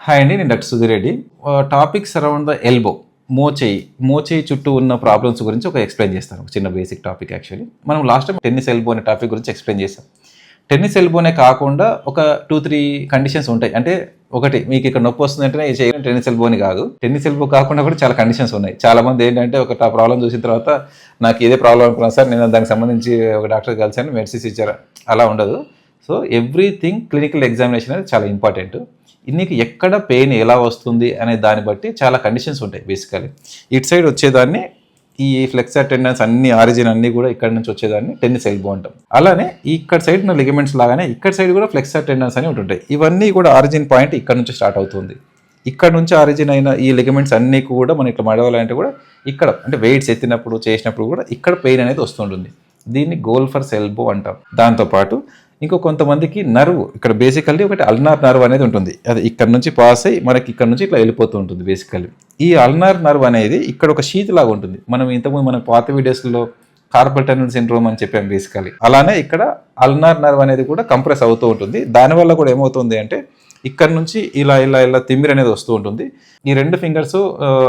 Hi అండి, నేను doctor Sudheer Reddy. Topics around the elbow, మోచేయి చుట్టూ ఉన్న ప్రాబ్లమ్స్ గురించి ఎక్స్ప్లెయిన్ చేస్తాను. ఒక చిన్న బేసిక్ టాపిక్. యాక్చువల్లీ మనం లాస్ట్ టైం టెన్నిస్ ఎల్బో అనే టాపిక్ గురించి ఎక్స్ప్లెయిన్ చేస్తాం. టెన్నిస్ ఎల్బోనే కాకుండా ఒక 2-3 కండిషన్స్ ఉంటాయి. అంటే ఒకటి, మీకు ఇక్కడ నొప్పి వస్తుంది అంటే చేయడం టెన్నిస్ ఎల్బోని కాదు. టెన్నిస్ ఎల్బో కాకుండా కూడా చాలా కండిషన్స్ ఉన్నాయి. చాలా మంది ఏంటంటే ఒక ప్రాబ్లం చూసిన తర్వాత నాకు ఇదే ప్రాబ్లం అనుకున్నాను సార్, నేను దానికి సంబంధించి ఒక డాక్టర్ కలిసాను, మెడిసిన్స్ ఇచ్చారు, అలా ఉండదు. సో ఎవ్రీథింగ్ క్లినికల్ ఎగ్జామినేషన్ అనేది చాలా ఇంపార్టెంట్. నీకు ఎక్కడ పెయిన్ ఎలా వస్తుంది అనే దాన్ని బట్టి చాలా కండిషన్స్ ఉంటాయి. బేసికలీ ఇటు సైడ్ వచ్చేదాన్ని ఈ ఫ్లెక్సర్ టెండన్స్ అన్ని ఆరిజిన్ అన్ని కూడా ఇక్కడ నుంచి వచ్చేదాన్ని టెన్నిస్ ఎల్బో అంటాం. అలానే ఇక్కడ సైడ్ ఉన్న లిగమెంట్స్ లాగానే ఇక్కడ సైడ్ కూడా ఫ్లెక్సర్ టెండన్స్ అని ఉంటుంటాయి. ఇవన్నీ కూడా ఆరిజిన్ పాయింట్ ఇక్కడ నుంచి స్టార్ట్ అవుతుంది. ఇక్కడ నుంచి ఆరిజిన్ అయిన ఈ లిగమెంట్స్ అన్నీ కూడా మనం ఇట్లా మడవాలంటే కూడా ఇక్కడ, అంటే వెయిట్స్ ఎత్తినప్పుడు చేసినప్పుడు కూడా ఇక్కడ పెయిన్ అనేది వస్తుంటుంది. దీన్ని గోల్ఫర్స్ ఎల్బో అంటాం. దాంతోపాటు ఇంకో కొంతమందికి నర్వ్, ఇక్కడ బేసికల్లీ ఒకటి అల్నార్ నర్వ్ అనేది ఉంటుంది. అది ఇక్కడ నుంచి పాస్ అయ్యి మనకి ఇక్కడ నుంచి ఇట్లా వెళ్ళిపోతూ ఉంటుంది. బేసికల్లీ ఈ అల్నార్ నర్వ్ అనేది ఇక్కడ ఒక షీత్ లాగా ఉంటుంది. మనం ఇంతకుముందు మన పాత వీడియోస్లో కార్పల్ టన్నెల్ సిండ్రోమ్ అని చెప్పాం బేసికలీ. అలానే ఇక్కడ అల్నార్ నర్వ్ అనేది కూడా కంప్రెస్ అవుతూ ఉంటుంది. దానివల్ల కూడా ఏమవుతుంది అంటే ఇక్కడ నుంచి ఇలా ఇలా ఇలా తిమ్మిరి అనేది వస్తూ ఉంటుంది. ఈ 2 ఫింగర్స్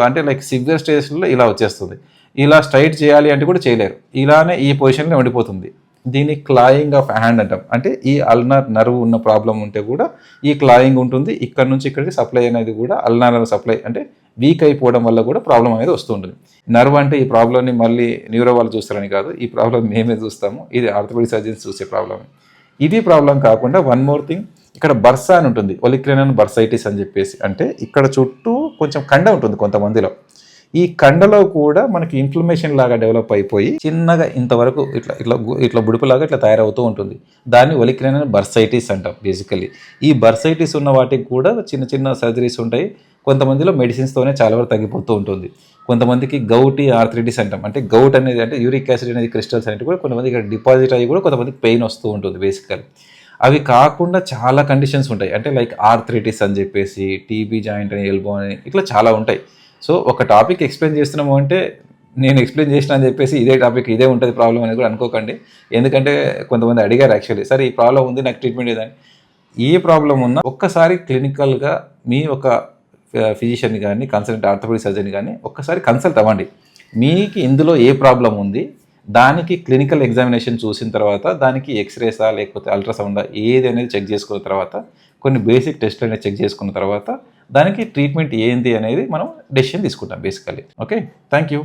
అంటే లైక్ సివియర్ స్టేజ్లో ఇలా వచ్చేస్తుంది. ఇలా స్ట్రైట్ చేయాలి అంటే కూడా చేయలేరు, ఇలానే ఈ పొజిషన్లో ఉండిపోతుంది. దీన్ని క్లాయింగ్ ఆఫ్ హ్యాండ్ అంటాం. అంటే ఈ అల్నార్ నర్వ్ ఉన్న ప్రాబ్లం ఉంటే కూడా ఈ క్లాయింగ్ ఉంటుంది. ఇక్కడ నుంచి ఇక్కడికి సప్లై అనేది కూడా అల్నార్ నర్వ్ సప్లై అంటే వీక్ అయిపోవడం వల్ల కూడా ప్రాబ్లం అనేది వస్తూ ఉంటుంది. నర్వ్ అంటే ఈ ప్రాబ్లమ్ని మళ్ళీ న్యూరో వాళ్ళు చూస్తారని కాదు, ఈ ప్రాబ్లం మేమే చూస్తాము. ఇది ఆర్థోపెడిక్ సర్జన్స్ చూసే ప్రాబ్లం. ఇది ప్రాబ్లం కాకుండా వన్ మోర్ థింగ్, ఇక్కడ బర్సా అని ఉంటుంది, ఒలిక్రేనియన్ బర్సైటిస్ అని చెప్పేసి. అంటే ఇక్కడ చుట్టూ కొంచెం కండ ఉంటుంది కొంతమందిలో. ఈ కండలో కూడా మనకి ఇన్ఫ్లమేషన్ లాగా డెవలప్ అయిపోయి చిన్నగా ఇంతవరకు ఇట్లా ఇట్లా ఇట్లా బుడుపులాగా ఇట్లా తయారవుతూ ఉంటుంది. దాన్ని ఒలిక్రేనియన్ బర్సైటిస్ అంటాం బేసికల్లీ. ఈ బర్సైటిస్ ఉన్న వాటికి కూడా చిన్న చిన్న సర్జరీస్ ఉంటాయి. కొంతమందిలో మెడిసిన్స్తోనే చాలా వరకు తగ్గిపోతూ ఉంటుంది. కొంతమందికి గౌటీ ఆర్థరైటిస్ అంటాం. అంటే గౌట్ అనేది అంటే యూరిక్ యాసిడ్ అనేది క్రిస్టల్స్ అనేవి కూడా కొంతమందికి ఇక్కడ డిపాజిట్ అయ్యి కూడా కొంతమందికి పెయిన్ వస్తూ ఉంటుంది బేసికల్లీ. అవి కాకుండా చాలా కండిషన్స్ ఉంటాయి. అంటే లైక్ ఆర్థరైటిస్ అని చెప్పేసి, టీబీ జాయింట్ అని, ఎల్బో అని, ఇట్లా చాలా ఉంటాయి. సో ఒక టాపిక్ ఎక్స్ప్లెయిన్ చేస్తున్నాము అంటే నేను ఎక్స్ప్లెయిన్ చేసిన అని చెప్పేసి ఇదే టాపిక్ ఇదే ఉంటుంది ప్రాబ్లం అనేది కూడా అనుకోకండి. ఎందుకంటే కొంతమంది అడిగారు యాక్చువల్లీ, సరే ఈ ప్రాబ్లం ఉంది నాకు ట్రీట్మెంట్ ఏదని. ఏ ప్రాబ్లం ఉన్నా ఒక్కసారి క్లినికల్గా మీ ఒక ఫిజిషియన్ కానీ కన్సల్టెంట్ ఆర్థోపెడిక్ సర్జన్ కానీ ఒక్కసారి కన్సల్ట్ అవ్వండి. మీకు ఇందులో ఏ ప్రాబ్లం ఉంది, దానికి క్లినికల్ ఎగ్జామినేషన్ చూసిన తర్వాత దానికి ఎక్స్రేసా లేకపోతే అల్ట్రాసౌండా ఏది అనేది చెక్ చేసుకున్న తర్వాత, కొన్ని బేసిక్ టెస్ట్లు అనేది చెక్ చేసుకున్న తర్వాత దానికి ట్రీట్మెంట్ ఏంటి అనేది మనం డెసిషన్ తీసుకుంటాం బేసికల్లీ. Okay, thank you.